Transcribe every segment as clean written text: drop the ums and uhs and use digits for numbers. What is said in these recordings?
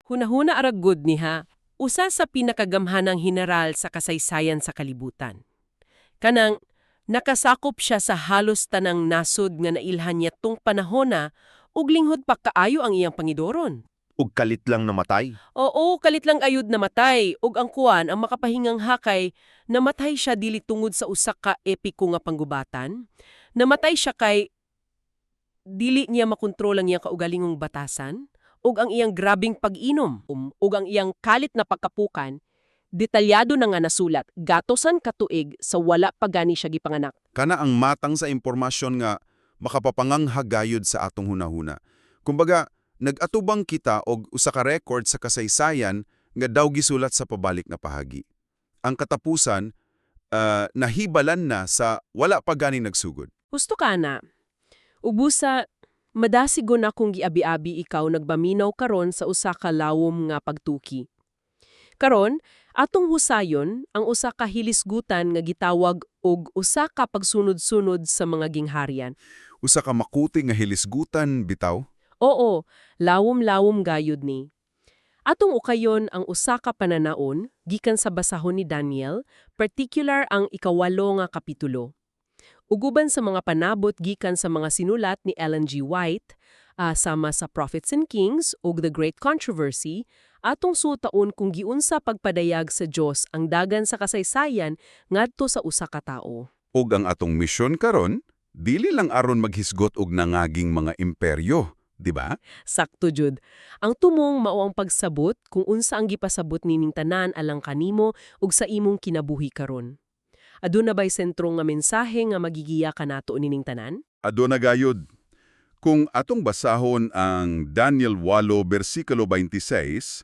Hunahuna aragod niha, usa sa pinakagamhanang general sa kasaysayan sa kalibutan. Kanang nakasakop siya sa halos tanang nasod nga nailhan niya tong panahona ug linghod pa kaayo ang iyang pangidoron. Ug kalit lang namatay. Oo, kalit lang ayud namatay ug ang kuwan ang makapahingang hakay namatay siya dili tungod sa usa ka epiko nga panggubatan. Namatay siya kay dili niya makontrol ang iyang kaugalingong batasan ug ang iyang grabing pag-inom ug ang iyang kalit na pagkapukan. Detalyado na nga nasulat, gatosan katuig sa wala pa gani siya gipanganak. Kana ang matang sa impormasyon nga makapapanganghagayod sa atong hunahuna. Kumbaga, nag-atubang kita og usa ka record sa kasaysayan nga daw gisulat sa pabalik na pahagi. Ang katapusan, nahibalan na sa wala pa gani nagsugod. Gusto ka na. Ubusa, madasigo na kung giabi-abi ikaw nagbaminaw karon sa usa ka lawom nga pagtuki. Karon, atong husayon ang usa ka hilisgutan nga gitawag og usa ka pagsunod-sunod sa mga gingharian. Usa ka makuti nga hilisgutan, bitaw? Oo, lawom-lawom gayud ni. Atong ukayon ang usa ka pananaon gikan sa basahon ni Daniel, particular ang ikawalo nga kapitulo. Uguban sa mga panabot gikan sa mga sinulat ni Ellen G. White, sama sa Prophets and Kings ug The Great Controversy, atong sutaon kung giunsa pagpadayag sa Dios ang dagan sa kasaysayan ngadto sa usa ka tawo. Ug ang atong misyon karon, dili lang aron maghisgot og nangaging mga imperyo, di ba? Sakto jud. Ang tumong mao ang pagsabot kung unsa ang gipasabot nining tanan alang kanimo ug sa imong kinabuhi karon. Aduna bay sentro nga mensahe nga magigiya kanato nining tanan? Aduna gayud. Kung atong basahon ang Daniel 8, versikulo 26,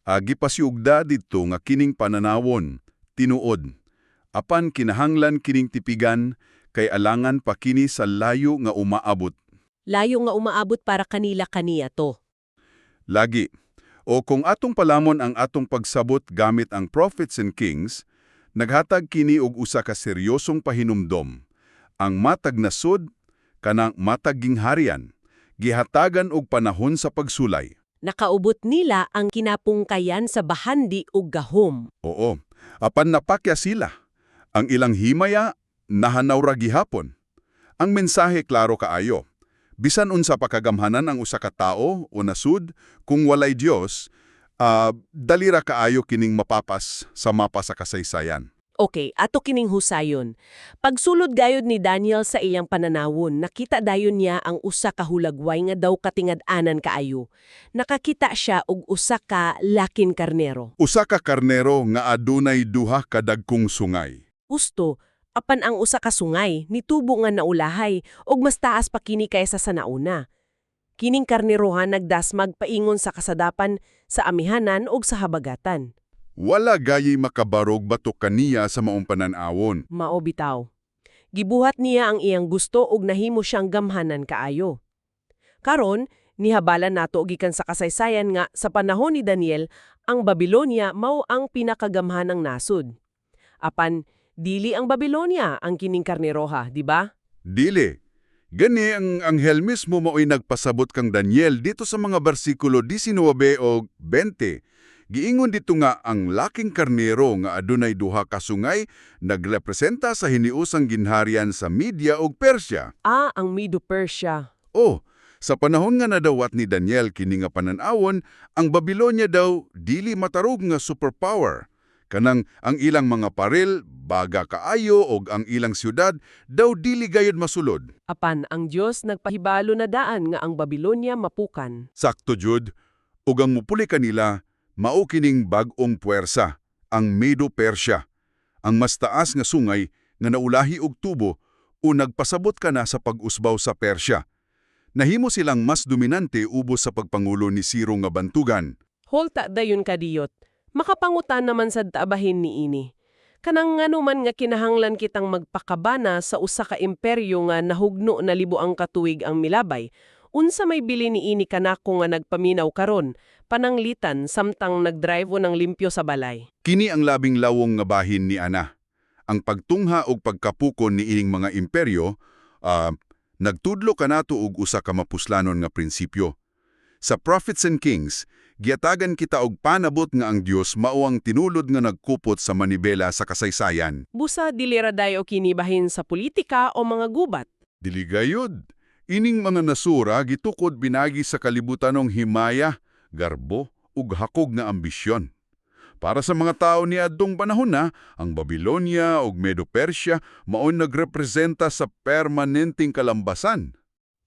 gipasiugda didto nga kining pananawon, tinuod. Apan kinahanglan kining tipigan, kay alangan pa kini sa layo nga umaabot. Layo nga umaabot para kanila kaniya to. Lagi. O kung atong palamon ang atong pagsabot gamit ang Prophets and Kings, naghatag kini og usa ka seryosong pahinumdom. Ang matag nasod, kanang matag gingharian, gihatagan og panahon sa pagsulay. Nakaubot nila ang kinapungkayan sa bahandi ug gahom. Oo, apan napakya sila. Ang ilang himaya, nahanaw ra gihapon. Ang mensahe klaro kaayo. Bisan unsa pa kagamhanan ang usa ka tawo o nasud, kung walay Dios, dali ra kaayo kining mapapas sa mapa sa kasaysayan. Okay, ato kining husayon. Pagsulod gayud ni Daniel sa iyang pananawon, nakita dayon niya ang usa ka hulagway nga daw katingad-anan kaayo. Nakakita siya og usa ka lakin karnero. Usa ka karnero nga adunay duha ka dagkong sungay. Gusto, apan ang usa ka sungay nitubo nga naulahay og mas taas pa kini kaysa sa nauna. Kining karnerohan nagdasmag paingon sa kasadapan sa amihanan ug sa habagatan. Wala gayi makabarog batok kaniya sa maong pananawon. Mao bitaw. Gibuhat niya ang iyang gusto ug nahimo siyang gamhanan kaayo. Karon, nihabalan nato gikan sa kasaysayan nga sa panahon ni Daniel, ang Babylonia mao ang pinakagamhanang nasud. Apan, dili ang Babylonia ang kining karneroha, di ba? Dili. Gani ang anghel mismo mao'y nagpasabot kang Daniel dito sa mga bersikulo 19 o 20. Giingon dito nga ang laking karnero nga adunay duha ka sungay nagrepresenta sa hiniusang ginharian sa Media ug Persya. Ang Medo-Persia. Sa panahon nga nadawat ni Daniel kini nga pananawon, ang Babylonia daw dili matarog nga superpower. Kanang ang ilang mga paril, baga kaayo og ang ilang syudad daw dili gayud masulod. Apan ang Dios nagpahibalo na daan nga ang Babylonia mapukan. Sakto jud, ug ang mupuli kanila mao kining bag-ong puwersa, ang Medo-Persya, ang mas taas nga sungay nga naulahi og tubo o nagpasabot ka na sa pag-usbaw sa Persya. Nahimo silang mas dominante ubos sa pagpangulo ni Ciro nga bantugan. Holta dayon kadiyot. Makapangutan naman sa taabahin ni ini. Kanang nganuman nga kinahanglan kitang magpakabana sa usa ka imperyo nga nahugno na libuang katuig ang milabay. Unsa may bili ni ini kanako nga nagpaminaw karon, pananglitan samtang nagdrive o ng limpyo sa balay. Kini ang labing lawong nga bahin ni Ana. Ang pagtungha og pagkapukon ni ining mga imperyo, nagtudlo kanato og usa ka mapuslanon nga prinsipyo. Sa Prophets and Kings, giatagan kita og panabot nga ang Dios mao ang tinulod nga nagkupot sa manibela sa kasaysayan. Busa dilira dayo kinibahin sa politika o mga gubat. Dili gayud. Ining mga nasura gitukod binagi sa kalibutanong himaya, garbo, ug hakog nga ambisyon. Para sa mga tao ni adtong panahon na, ang Babylonia ug Medo-Persia mao'y nagrepresenta sa permanenteng kalambasan.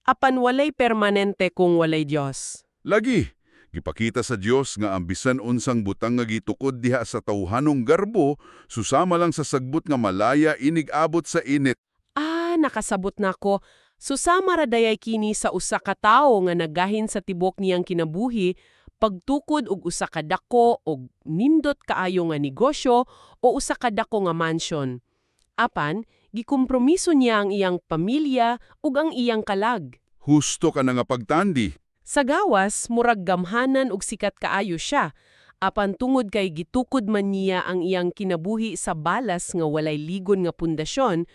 Apan walay permanente kung walay Diyos. Lagi, gipakita sa Dios nga ang bisan unsang butang nga gitukod diha sa tawhanong garbo, susama lang sa sagbot nga malaya inig-abot sa init. Nakasabot na ko. Susama ra dayay kini sa usa ka tawo nga nagahin sa tibok niyang kinabuhi, pagtukod og usa ka dako og nindot kaayo nga negosyo o usa ka dako nga mansion. Apan, gikompromiso niya ang iyang pamilya ug ang iyang kalag. Husto ka na nga pagtandi. Sa gawas, murag gamhanan ug sikat kaayo siya. Apan tungod kay gitukod man niya ang iyang kinabuhi sa balas nga walay ligon nga pundasyon,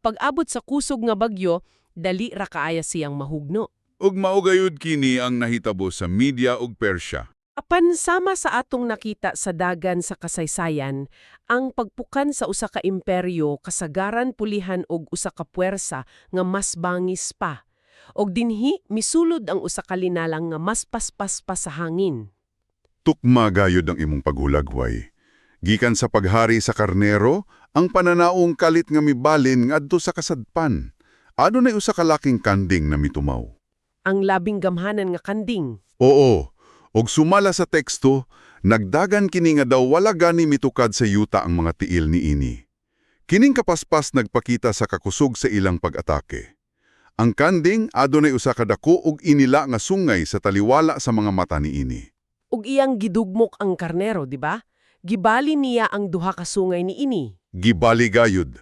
pag-abot sa kusog nga bagyo, dali ra kaaya siyang mahugno. Ug maugayod kini ang nahitabo sa Media ug Persia. Apan sama sa atong nakita sa dagan sa kasaysayan, ang pagpukan sa usa ka imperyo kasagaran pulihan og usa ka puwersa nga mas bangis pa. Og dinhi misulod ang usa ka linalang nga mas paspas pa sa hangin. Tukma gayod ang imong paghulagway. Gikan sa paghari sa karnero, ang pananaong kalit nga mibalin ngadto sa kasadpan. Adunay usa ka laking kanding na mitumaw. Ang labing gamhanan nga kanding. Oo, og sumala sa teksto, nagdagan kini nga daw wala gani mitukad sa yuta ang mga tiil niini. Kining kapaspas nagpakita sa kakusog sa ilang pag-atake. Ang kanding adunay usa ka dako ug inila nga sungay sa taliwala sa mga mata niini. Ug iyang gidugmok ang karnero, di ba? Gibali niya ang duha ka sungay niini. Gibali gayud.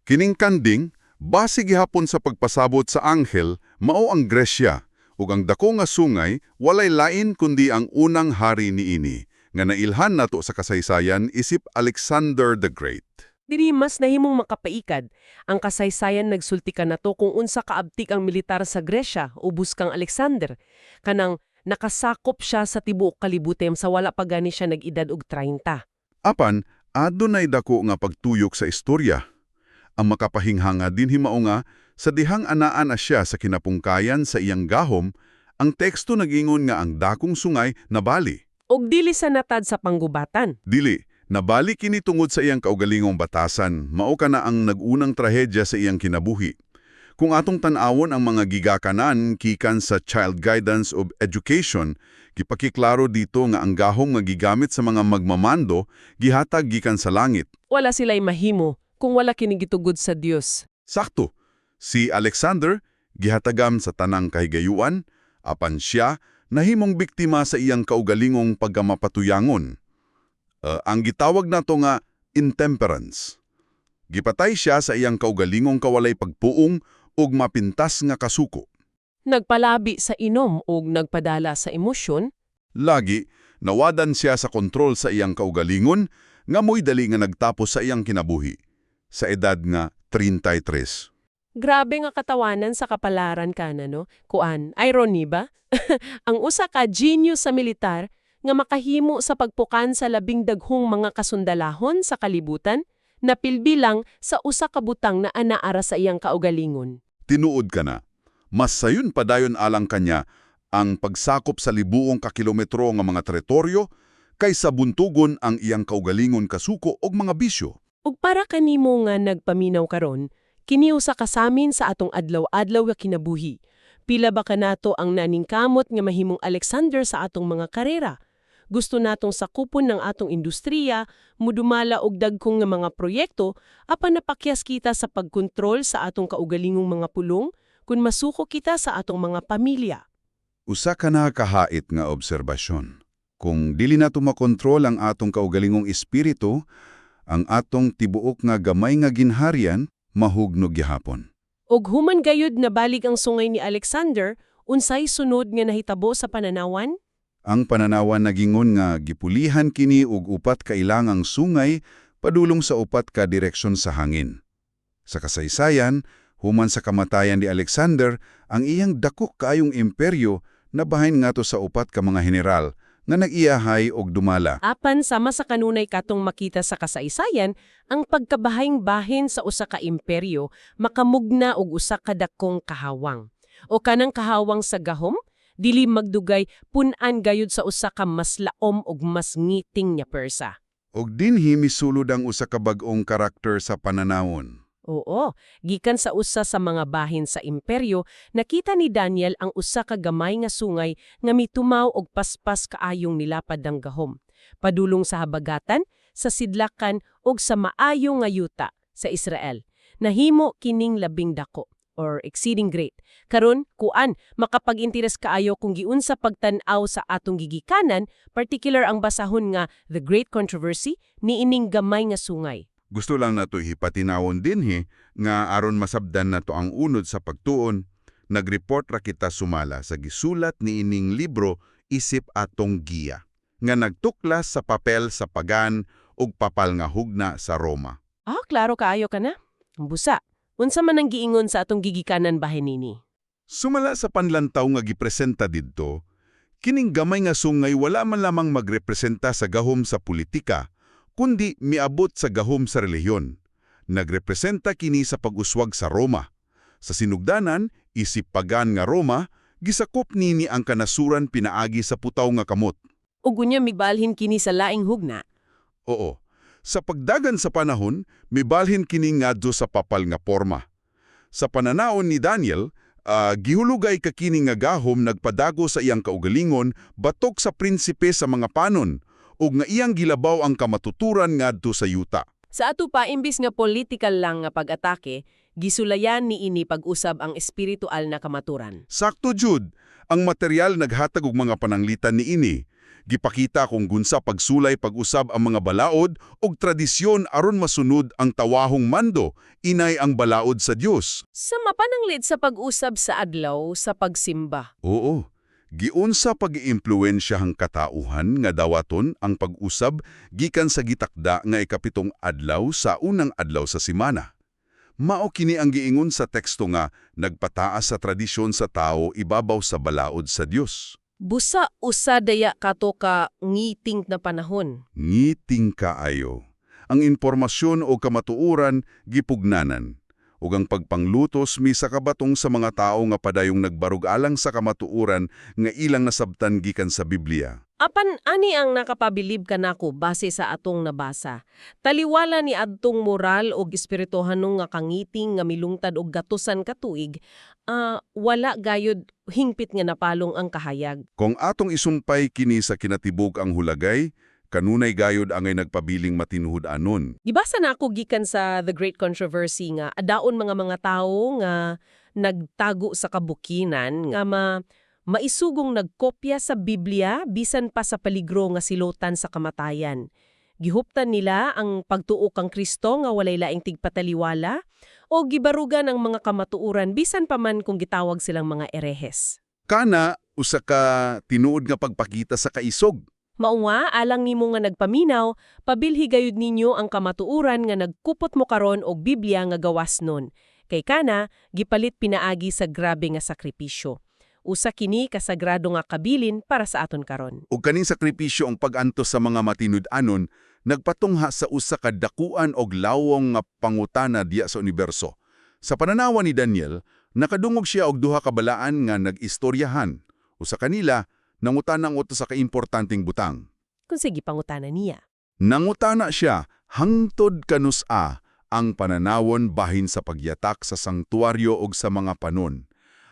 Kining kanding, base gihapon sa pagpasabot sa anghel, mao ang Gresya, ug ang dako nga sungay walay lain kundi ang unang hari niini, nga nailhan nato sa kasaysayan isip Alexander the Great. Diri mas nahimong makapaikad, ang kasaysayan nagsulti ka nato kung unsa kaabtik ang militar sa Gresya ubos kang Alexander, kanang nakasakop siya sa tibuok kalibutem sa wala pa gani siya nag-edad og 30. Apan, adunay dako nga pagtuyok sa istorya. Ang makapahinghanga din himao nga, sa dihang anaan na siya sa kinapungkayan sa iyang gahom, ang teksto nagingon nga ang dakong sungay nabali. Og dili sa natad sa panggubatan. Dili, nabali kini tungod sa iyang kaugalingong batasan, mao kana ang nagunang trahedya sa iyang kinabuhi. Kung atong tan-awon ang mga gigakanan kikan sa Child Guidance of Education, gipakiklaro dito nga ang gahom nga gigamit sa mga magmamando gihatag gikan sa langit. Wala sila'y mahimo kung wala kinigitugod sa Dios. Sakto, si Alexander gihatagam sa tanang kahigayuan, apan siya nahimong biktima sa iyang kaugalingong pagkamapatuyangon. Ang gitawag nato nga intemperance. Gipatay siya sa iyang kaugalingong kawalay pagpuong ug mapintas nga kasuko. Nagpalabi sa inom ug nagpadala sa emosyon. Lagi, nawadan siya sa kontrol sa iyang kaugalingon nga mo'y dali nga nagtapos sa iyang kinabuhi, sa edad nga 33. Grabe nga katawanan sa kapalaran kana, no? Kuan, irony ba? Ang usa ka genius sa militar nga makahimo sa pagpukan sa labing daghong mga kasundalahon sa kalibutan, napilbi lang sa usa ka butang na anaara sa iyang kaugalingon. Tinuod ka na. Mas sayon padayon alang kanya ang pagsakop sa libuong kakilometro nga mga teritoryo kaysa buntugon ang iyang kaugalingon kasuko og mga bisyo. Ug para kanimo nga nagpaminaw karon, kini usa ka samin sa atong adlaw-adlaw nga kinabuhi. Pila ba kanato ang naningkamot nga mahimong Alexander sa atong mga karera? Gusto natong sakupon ng atong industriya, mudumala og dagkong nga mga proyekto, apan napakyas kita sa pagkontrol sa atong kaugalingong mga pulong, kung masuko kita sa atong mga pamilya. Usa ka na kahait nga obserbasyon. Kung dili nato makontrol ang atong kaugalingong espiritu, ang atong tibuok nga gamay nga ginharian mahugnog gihapon. Og human gayud na balig ang sungay ni Alexander, unsay sunod nga nahitabo sa pananawan? Ang pananawan nagingon nga gipulihan kini og upat ka ilangang sungay padulong sa upat ka direksyon sa hangin. Sa kasaysayan, human sa kamatayan ni Alexander, ang iyang dako kaayong imperyo nabahin nga to sa upat ka mga general nga nag-iyahay og dumala. Apan sama sa kanunay katong makita sa kasaysayan, ang pagkabahayng bahin sa usa ka imperyo makamugna og usa ka dakong kahawang. O kanang kahawang sa gahom, dili magdugay pun-an gayud sa usa ka mas laom ug mas ngiting nya persa. Og dinhi misulod ang usa ka bag-ong karakter sa pananawon. Oo, gikan sa usa sa mga bahin sa imperyo, nakita ni Daniel ang usa ka gamay nga sungay nga mitumaw og paspas kaayong nilapad ng gahom. Padulong sa habagatan, sa sidlakan ug sa maayo nga yuta sa Israel. Nahimo kining labing dako or exceeding great. Karon, kuan, makapag-interes kaayo kung giunsa pagtan-aw sa atong gigikanan, particular ang basahon nga The Great Controversy niining gamay nga sungay. Gusto lang nato hipatinawon dinhi nga aron masabdan nato ang unod sa pagtuon, nagreport ra kita sumala sa gisulat ni ining libro Isip atong Giya, nga nagtuklas sa papel sa pagan ug papal nga hugna sa Roma. Klaro kaayo ka na. Busa, unsa man ang giingon sa atong gigikanan bahin nini? Sumala sa panlantaw nga gipresenta didto, kining gamay nga sungay wala man lamang magrepresenta sa gahom sa politika, kundi miabot sa gahom sa relihiyon. Nagrepresenta kini sa pag-uswag sa Roma. Sa sinugdanan, isip pagan nga Roma, gisakop nini ang kanasuran pinaagi sa putaw nga kamot. Ug unya mibalhin kini sa laing hugna. Oo, sa pagdagan sa panahon, mibalhin kini ngadto sa papal nga porma. Sa pananaon ni Daniel, gihulugay ka kini nga gahom nagpadago sa iyang kaugalingon batok sa prinsipe sa mga panon, ug nga iyang gilabaw ang kamatuturan ngadto sa yuta. Sa ato pa, imbis nga political lang nga pag-atake, gisulayan ni ini pag-usab ang espiritual na kamaturan. Sakto jud, ang material naghatag og mga pananglitan ni ini. Gipakita kung gunsa pagsulay pag-usab ang mga balaod ug tradisyon aron masunod ang tawahong mando, inay ang balaod sa Dios. Sa mapananglid sa pag-usab sa adlaw sa pagsimba. Oo. Giunsa pag-iimpluwensyahang katauhan nga dawaton ang pag-usab gikan sa gitakda nga ikapitong adlaw sa unang adlaw sa simana. Mao kini ang giingon sa teksto nga nagpataas sa tradisyon sa tao ibabaw sa balaod sa Dios. Busa usa daya kato ka ngiting na panahon. Ngiting kaayo. Ang impormasyon o kamatuuran gipugnanan. Ug ang pagpanglutos misa kabatong sa mga tao nga padayong nagbarug alang sa kamatuuran nga ilang nasabtan gikan sa Biblia. Apan ani ang nakapabilib kanako base sa atong nabasa. Taliwala ni adtong moral og espirituhanong nga kangiting nga milungtad og gatusan ka tuig, wala gayud hingpit nga napalong ang kahayag. Kung atong isumpay kini sa kinatibuk ang hulagay, kanunay gayod angay nagpabiling matinuhod anon. Gibasa na ako gikan sa The Great Controversy nga adaon mga tao nga nagtago sa kabukinan nga maisugong nagkopya sa Biblia bisan pa sa peligro nga silotan sa kamatayan. Gihuptan nila ang pagtuo kang Kristo nga walay laing tigpataliwala o gibarugan ang mga kamatuuran bisan pa man kung gitawag silang mga erehes. Kana, usa ka tinuod nga pagpakita sa kaisog. Maunga, alang nimo nga nagpaminaw, pabilhi gayud ninyo ang kamatuuran nga nagkupot mo karon og Biblia nga gawas nun. Kay kana, gipalit pinaagi sa grabe nga sakripisyo. Usa kini kasagrado nga kabilin para sa aton karon. Ug kaning sakripisyo ang pag-antos sa mga matinud-anon, nagpatungha sa usa ka dakuan og lawong nga pangutana diya sa universo. Sa pananawa ni Daniel, nakadungog siya og duha ka balaan nga nag-istoryahan. Usa kanila, nangutanang uto sa kaimportanteng butang. Kung sige pangutana niya. Nangutana siya, hangtod kanusa ang pananawon bahin sa pagyatak sa sangtuaryo og sa mga panon.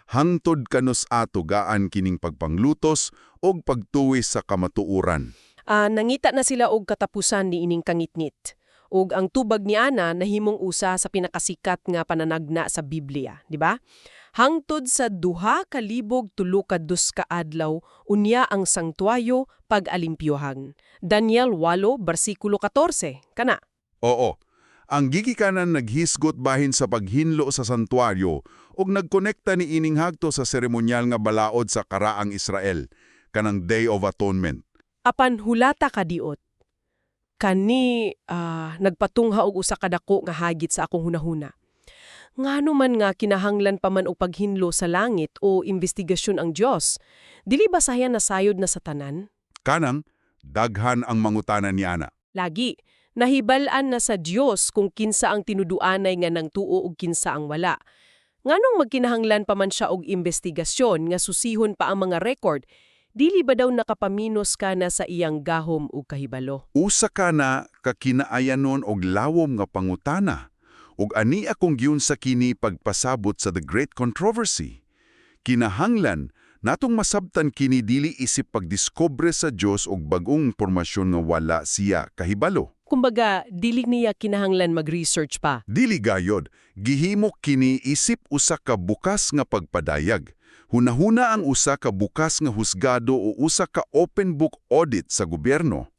Hangtod kanusa tugaan kining pagpanglutos og pagtuwis sa kamatuuran. Nangita na sila og katapusan ni ining kangitngit. Ug ang tubag ni Ana nahimong usa sa pinakasikat nga pananagna sa Biblia, di ba? Hangtod sa 2,032 ka adlaw, unya ang sangtuaryo pag-alimpyohan. Daniel 8, versikulo 14, kana. Oo, ang gigikanan naghisgot bahin sa paghinlo sa santuaryo ug nagkonekta ni ining hagto sa seremonyal nga balaod sa karaang Israel, kanang Day of Atonement. Apan hulata kadiot. Kani nagpatungha og usa ka dako nga hagit sa akong hunahuna. Ngano man nga kinahanglan pa man o paghinlo sa langit o investigasyon ang Diyos, dili basayan na sayod na sa tanan? Kanang, daghan ang mangutanan niya na. Lagi, nahibalaan na sa Diyos kung kinsa ang tinuduanay nga nang tuo ug kinsa ang wala. Nganong magkinahanglan pa man siya og investigasyon nga susihon pa ang mga record, dili ba daw nakapaminos ka na sa iyang gahom ug kahibalo? Usa ka na kakinaayanon og lawom nga pangutana, ug ani akong giun sa kini pagpasabot sa The Great Controversy. Kinahanglan, natong masabtan kini dili isip pagdiskobre sa Dios og bagong impormasyon nga wala siya kahibalo. Kumbaga, dili niya kinahanglan mag-research pa. Dili gayod, gihimo kini isip usa ka bukas nga pagpadayag. Hunahuna ang usa ka bukas nga husgado o usa ka open book audit sa gobyerno.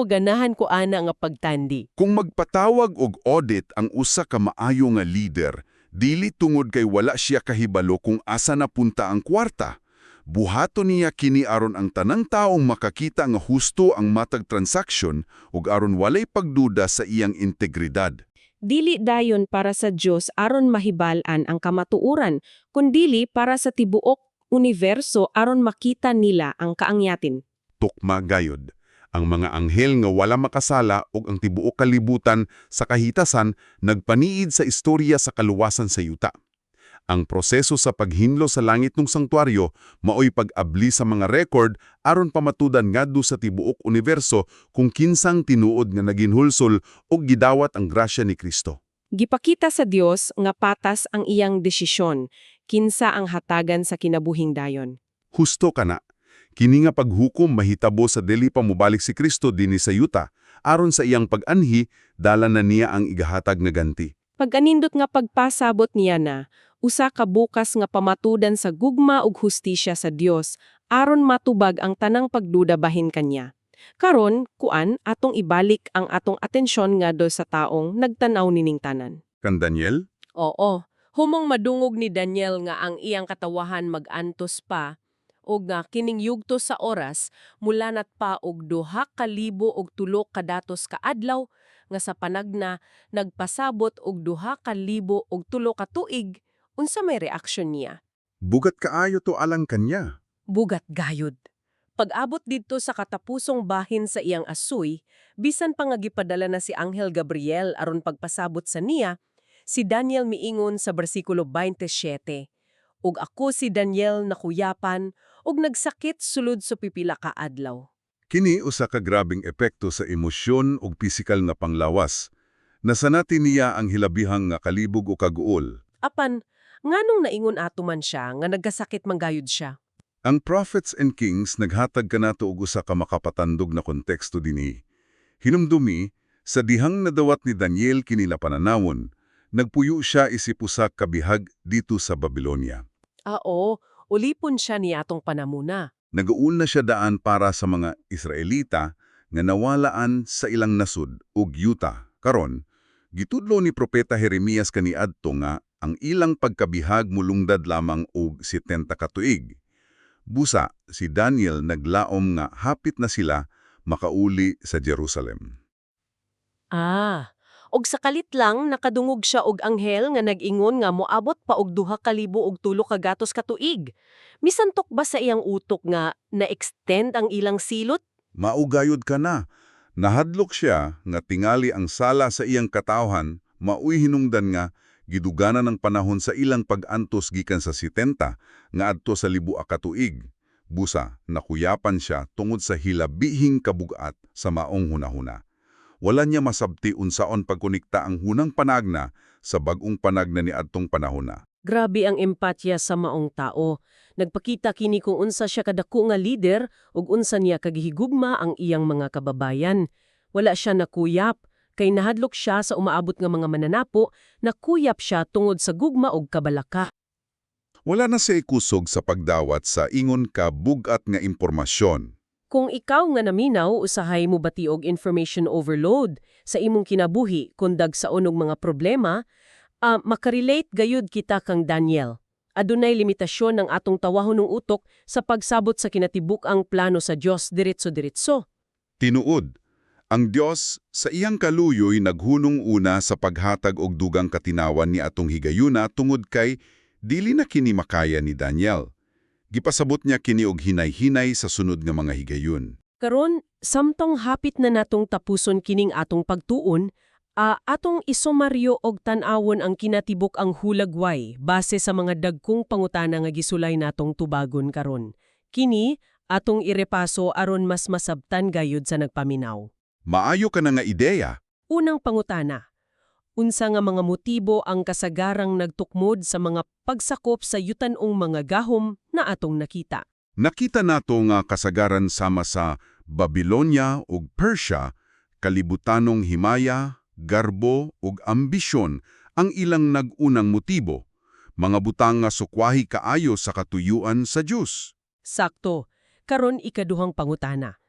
Ganahan ko ana nga pagtandi. Kung magpatawag og audit ang usa ka maayo nga leader, dili tungod kay wala siya kahibalo kung asa napunta ang kwarta. Buhaton niya kini aron ang tanang taong makakita nga husto ang matag transaksyon ug aron walay pagduda sa iyang integridad. Dili dayon para sa Dios aron mahibal-an ang kamatuuran, kundili para sa tibuok universo aron makita nila ang kaangyatin. Tukma gayod. Ang mga anghel nga wala makasala ug ang tibuok kalibutan sa kahitasan nagpaniid sa istorya sa kaluwasan sa yuta. Ang proseso sa paghinlo sa langit ng sanktuaryo maoy pag-abli sa mga record aron pamatudan ngadto sa tibuok universo kung kinsang tinuod nga naginhulsol ug gidawat ang grasya ni Kristo. Gipakita sa Dios nga patas ang iyang desisyon, kinsa ang hatagan sa kinabuhing dayon. Husto kana. Kini nga paghukom mahitabo sa dili pa mobalik si Kristo dinhi sa yuta aron sa iyang pag-anhi dala na niya ang igahatag nga ganti. Pag-anindot nga pagpasabot niya na, usa ka bukas nga pamatudan sa gugma ug hustisya sa Dios aron matubag ang tanang pagduda bahin kanya. Karon, kuan atong ibalik ang atong atensyon nga do sa taong nagtanaw nining tanan. Kan Daniel? Oo, humong madungog ni Daniel nga ang iyang katawahan mag-antos pa o nga kining yugto sa oras mula nat pa og 2,000 og 3 kadatos ka adlaw nga sa panagna nagpasabot og 2,000 og 3 ka tuig. Unsa may reaksyon niya? Bugat kaayo to alang kanya. Bugat gayud. Pag-abot didto sa katapusong bahin sa iyang asuy, bisan pa nga gipadala na si Anghel Gabriel aron pagpasabot sa niya, si Daniel miingon sa bersikulo 27, "Ug ako si Daniel nakuyapan ug nagsakit sulod sa pipila ka adlaw." Kini usa ka grabing epekto sa emosyon ug pisikal nga panglawas. Nasanati niya ang hilabihang nga kalibog o kaguol. Apan, nganong naingon ato man siya nga nagkasakit manggayud siya? Ang Prophets and Kings naghatag kanato og usa ka makapatandog na konteksto dinhi. Hinumdumi, sa dihang nadawat ni Daniel kini pananawon, nagpuyo siya isip usa ka bihag dito sa Babylonia. Ulipon siya ni atong panamuna. Nagaul na siya daan para sa mga Israelita nga nawalaan sa ilang nasud ug yuta. Karon, gitudlo ni Propeta Jeremias kaniadto nga ang ilang pagkabihag mulungdad lamang og 70 ka tuig. Busa, si Daniel naglaom nga hapit na sila makauli sa Jerusalem. Og sakalit lang nakadungog siya og anghel nga nag-ingon nga moabot pa og 2,000 og 3 ka gatos ka tuig. Misantok ba sa iyang utok nga na-extend ang ilang silot? Maugayod ka na. Nahadlok siya nga tingali ang sala sa iyang katawhan, mauy hinungdan nga giduganan ng panahon sa ilang pag-antos gikan sa 70 nga adto sa 1,000 ka tuig. Busa, nakuyapan siya tungod sa hilabihing kabugat sa maong hunahuna. Wala niya masabti unsaon pagkonikta ang hunang panagna sa bagong panagna ni adtong panahona. Grabe ang empatya sa maong tao. Nagpakita kini kung unsa siya kadako nga lider ug unsa niya kagihigugma ang iyang mga kababayan. Wala siya nakuyap, kay nahadlok siya sa umaabot nga mga mananapo, nakuyap siya tungod sa gugma ug kabalaka. Wala na siya ikusog sa pagdawat sa ingon ka bugat nga impormasyon. Kung ikaw nga naminaw, usahay mo bati og information overload sa imong kinabuhi kung dagsaon og mga problema, makarelate gayud kita kang Daniel. Adunay limitasyon ng atong tawahon ng utok sa pagsabot sa kinatibuk-ang plano sa Dios diretso-diretso. Tinuod, Ang Dios sa iyang kaluyoy naghunong una sa paghatag og dugang katinawan ni atong higayuna tungod kay dili na kini makaya ni Daniel. Gipasabot niya kini og hinay-hinay sa sunod nga mga higayon. Karon, samtang hapit na natong tapuson kining atong pagtuon, atong isumaryo og tan-awon ang kinatibuk ang hulagway base sa mga dagkong pangutana nga gisulay natong tubagon karon. Kini atong irepaso aron mas masabtan gayud sa nagpaminaw. Maayo ka na nga ideya. Unang pangutana. Unsa nga mga motibo ang kasagarang nagtukmod sa mga pagsakop sa yutanong mga gahom na atong nakita? Nakita nato nga kasagaran sama sa Babylonia ug Persia, kalibutanong himaya, garbo ug ambisyon ang ilang nag-unang motibo. Mga butang nga sukwahi kaayo sa katuyuan sa Dios. Sakto. Karon ikaduhang pangutana.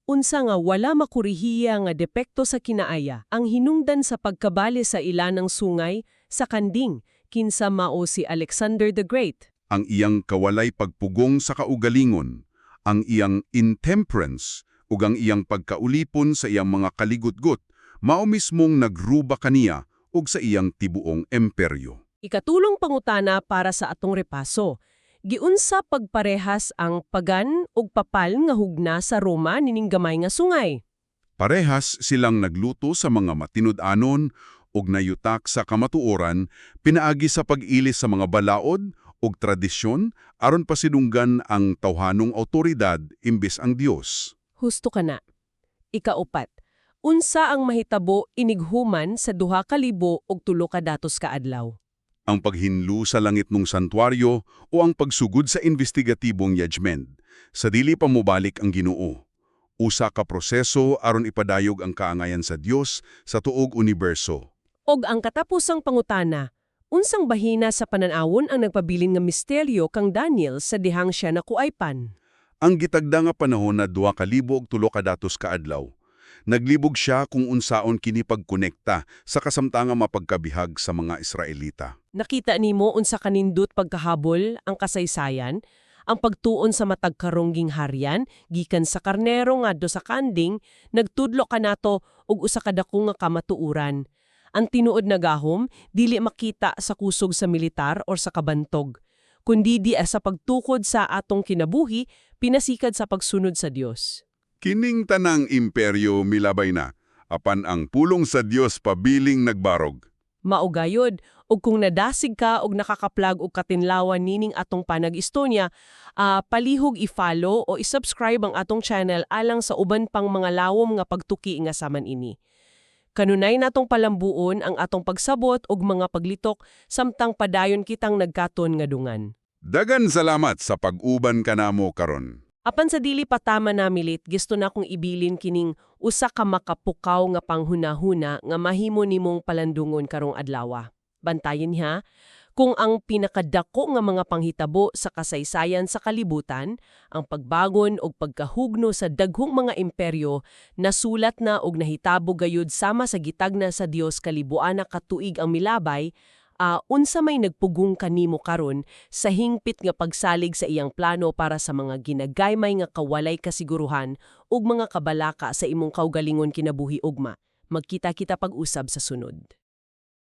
Unsa nga wala makurihiya nga depekto sa kinaaya ang hinungdan sa pagkabali sa ilanang sungay sa kanding kinsa mao si Alexander the Great. Ang iyang kawalay pagpugong sa kaugalingon, ang iyang intemperance ug ang iyang pagkaulipon sa iyang mga kaligutgot, mao mismong nagruba kaniya ug sa iyang tibuong emperyo. Ikatulong pangutana para sa atong repaso. Giunsa pagparehas ang pagan ug papal nga hugna sa Roma nining gamay nga sungay? Parehas silang nagluto sa mga matinud-anon ug nayutak sa kamatuoran, pinaagi sa pag-ilis sa mga balaod ug tradisyon aron pasidunggan ang tawhanong awtoridad imbes ang Dios. Husto ka na. Ikaupat. Unsa ang mahitabo inighuman sa 2,003 ka adlaw? Ang paghinlu sa langit ng santuaryo o ang pagsugod sa investigatibong judgment, sa dili pa mobalik ang Ginoo. Usa ka proseso aron ipadayog ang kaangayan sa Dios sa tuog universo. Og ang katapusang pangutana, unsang bahina sa pananawon ang nagpabilin nga misteryo kang Daniel sa dihang siya nakuaypan? Ang gitagda nga panahon na 2,003 ka adlaw. Naglibog siya kung unsaon kini pagkonekta sa kasamtangang mapagkabihag sa mga Israelita. Nakita nimo unsa kanindot pagkahabol ang kasaysayan, ang pagtuon sa matag karongging harian gikan sa karnero ngadto sa kanding, nagtudlo kanato og usa ka dako nga kamatuoran. Ang tinuod na gahom dili makita sa kusog sa militar or sa kabantog, kundi di sa pagtukod sa atong kinabuhi, pinasikad sa pagsunod sa Dios. Kining tanang imperyo milabay na, apan ang pulong sa Dios pabiling nagbarog. Maugayod, ug kung nadasig ka og nakakaplag og katinlawan nining atong panag-istorya, palihog i-follow o i-subscribe ang atong channel alang sa uban pang mga lawom nga pagtuki nga saman ini. Kanunay natong palambuon ang atong pagsabot og mga paglitok samtang padayon kitang nagkaton nga dungan. Dagan salamat sa pag-uban kanamo karon. Apan sa dili pa tama na milit, gisto na kong ibilin kining usa ka makapukaw nga panghunahuna nga mahimo nimong palandungon karong adlaw. Bantayin ha, kung ang pinakadako nga mga panghitabo sa kasaysayan sa kalibutan, ang pagbagon o pagkahugno sa daghong mga imperyo, nasulat na og nahitabo gayud sama sa gitagna sa Dios kalibuan na katuig ang milabay, unsa may nagpugong kanimo karon sa hingpit nga pagsalig sa iyang plano para sa mga ginagaymay nga kawalay kasiguruhan ug mga kabalaka sa imong kaugalingon kinabuhi ugma. Magkita-kita pag-usab sa sunod.